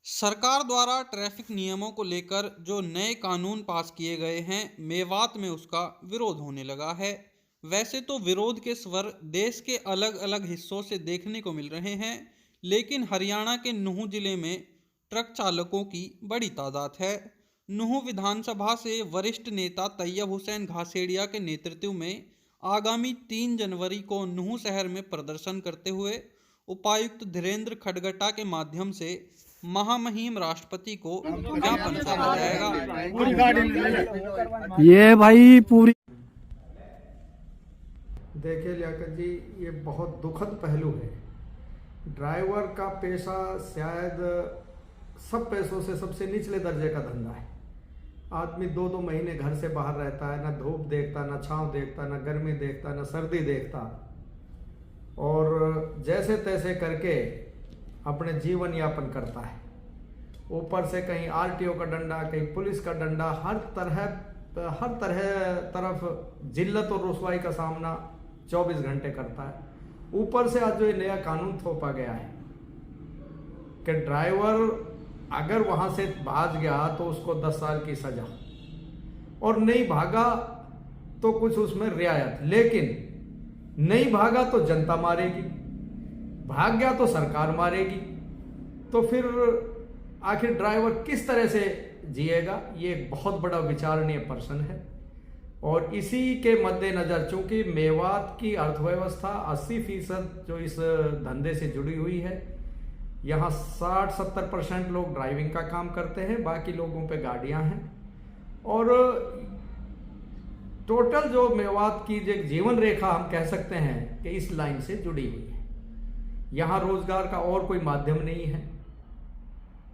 सरकार द्वारा ट्रैफिक नियमों को लेकर जो नए कानून पास किए गए हैं, मेवात में उसका विरोध होने लगा है। वैसे तो विरोध के स्वर देश के अलग अलग हिस्सों से देखने को मिल रहे हैं, लेकिन हरियाणा के नूंह जिले में ट्रक चालकों की बड़ी तादाद है। नूंह विधानसभा से वरिष्ठ नेता तैयब हुसैन घासेड़िया के नेतृत्व में आगामी 3 जनवरी को नूंह शहर में प्रदर्शन करते हुए उपायुक्त धीरेन्द्र खडगटा के माध्यम से महामहिम राष्ट्रपति को ज्ञापन सौंपा जाएगा। ये भाई पूरी देखिए लियाकत जी, ये बहुत दुखद पहलू है। ड्राइवर का पेशा शायद सब पेशों से सबसे निचले दर्जे का धंधा है। आदमी 2-2 महीने घर से बाहर रहता है, ना धूप देखता, ना छांव देखता, ना गर्मी देखता, ना सर्दी देखता, और जैसे तैसे करके अपने जीवन यापन करता है। ऊपर से कहीं आरटीओ का डंडा, कहीं पुलिस का डंडा, हर तरफ जिल्लत और रुसवाई का सामना 24 घंटे करता है। ऊपर से आज जो ये नया कानून थोपा गया है कि ड्राइवर अगर वहां से भाग गया तो उसको 10 साल की सजा, और नहीं भागा तो कुछ उसमें रियायत, लेकिन नहीं भागा तो जनता मारेगी, भाग गया तो सरकार मारेगी। तो फिर आखिर ड्राइवर किस तरह से जिएगा? ये एक बहुत बड़ा विचारणीय प्रश्न है। और इसी के मद्देनजर चूंकि मेवात की अर्थव्यवस्था 80% जो इस धंधे से जुड़ी हुई है, यहाँ 60-70% लोग ड्राइविंग का काम करते हैं, बाकी लोगों पे गाड़ियां हैं, और टोटल जो मेवात की जो जीवन रेखा हम कह सकते हैं कि इस लाइन से जुड़ी हुई है। यहाँ रोजगार का और कोई माध्यम नहीं है,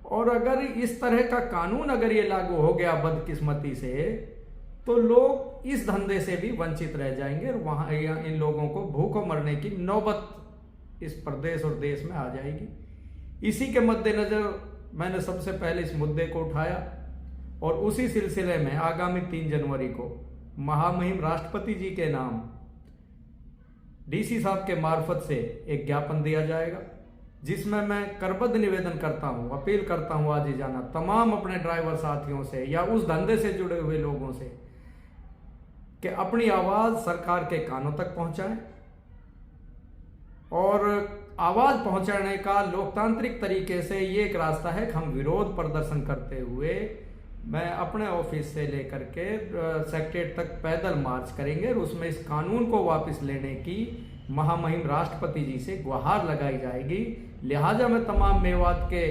और अगर इस तरह का कानून अगर ये लागू हो गया बदकिस्मती से, तो लोग इस धंधे से भी वंचित रह जाएंगे, और वहां इन लोगों को भूखों मरने की नौबत इस प्रदेश और देश में आ जाएगी। इसी के मद्देनजर मैंने सबसे पहले इस मुद्दे को उठाया, और उसी सिलसिले में आगामी 3 जनवरी को महामहिम राष्ट्रपति जी के नाम डीसी साहब के मार्फत से एक ज्ञापन दिया जाएगा, जिसमें मैं करबद्ध निवेदन करता हूं, अपील करता हूं आज ही जाना तमाम अपने ड्राइवर साथियों से या उस धंधे से जुड़े हुए लोगों से कि अपनी आवाज सरकार के कानों तक पहुंचाएं, और आवाज पहुंचाने का लोकतांत्रिक तरीके से ये एक रास्ता है कि हम विरोध प्रदर्शन करते हुए मैं अपने ऑफिस से लेकर के सेक्रेटरीट तक पैदल मार्च करेंगे, और उसमें इस कानून को वापस लेने की महामहिम राष्ट्रपति जी से गुहार लगाई जाएगी। लिहाजा मैं तमाम मेवात के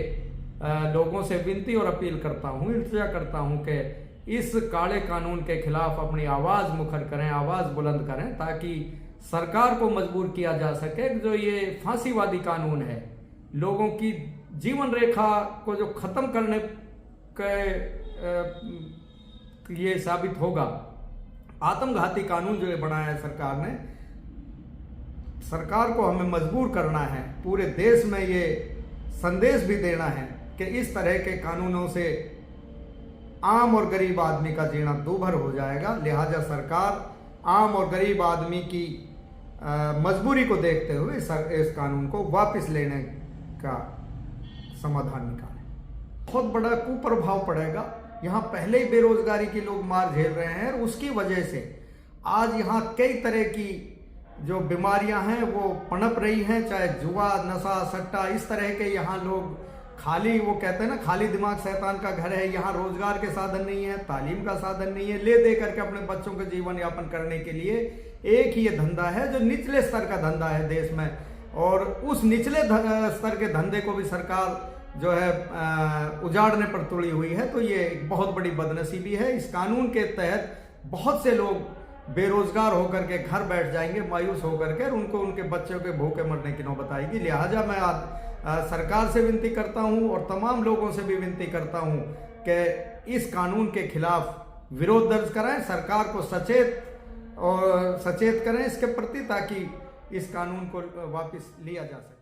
लोगों से विनती और अपील करता हूं, इल्तिजा करता हूं कि इस काले कानून के खिलाफ अपनी आवाज मुखर करें, आवाज बुलंद करें, ताकि सरकार को मजबूर किया जा सके। जो ये फांसीवादी कानून है, लोगों की जीवन रेखा को जो खत्म करने के ये साबित होगा। आत्मघाती कानून जो ये बनाया है सरकार ने, सरकार को हमें मजबूर करना है, पूरे देश में ये संदेश भी देना है कि इस तरह के कानूनों से आम और गरीब आदमी का जीना दूभर हो जाएगा। लिहाजा सरकार आम और गरीब आदमी की मजबूरी को देखते हुए इस कानून को वापस लेने का समाधान निकाले। बहुत बड़ा कुप्रभाव पड़ेगा। यहाँ पहले ही बेरोजगारी के लोग मार झेल रहे हैं, और उसकी वजह से आज यहाँ कई तरह की जो बीमारियां हैं वो पनप रही हैं, चाहे जुआ, नशा, सट्टा, इस तरह के। यहाँ लोग खाली, वो कहते हैं ना, खाली दिमाग शैतान का घर है। यहाँ रोजगार के साधन नहीं है, तालीम का साधन नहीं है, ले दे करके अपने बच्चों का जीवन यापन करने के लिए एक ही ये धंधा है जो निचले स्तर का धंधा है देश में। और उस निचले स्तर के धंधे को भी सरकार जो है उजाड़ने पर तुड़ी हुई है। तो ये एक बहुत बड़ी बदनसीबी है। इस कानून के तहत बहुत से लोग बेरोजगार होकर के घर बैठ जाएंगे, मायूस होकर के, और उनको उनके बच्चों के भूखे मरने की नौबत आएगी। लिहाजा मैं आज सरकार से विनती करता हूं, और तमाम लोगों से भी विनती करता हूं कि इस कानून के खिलाफ विरोध दर्ज कराएं, सरकार को सचेत करें इसके प्रति, ताकि इस कानून को वापस लिया जा सके।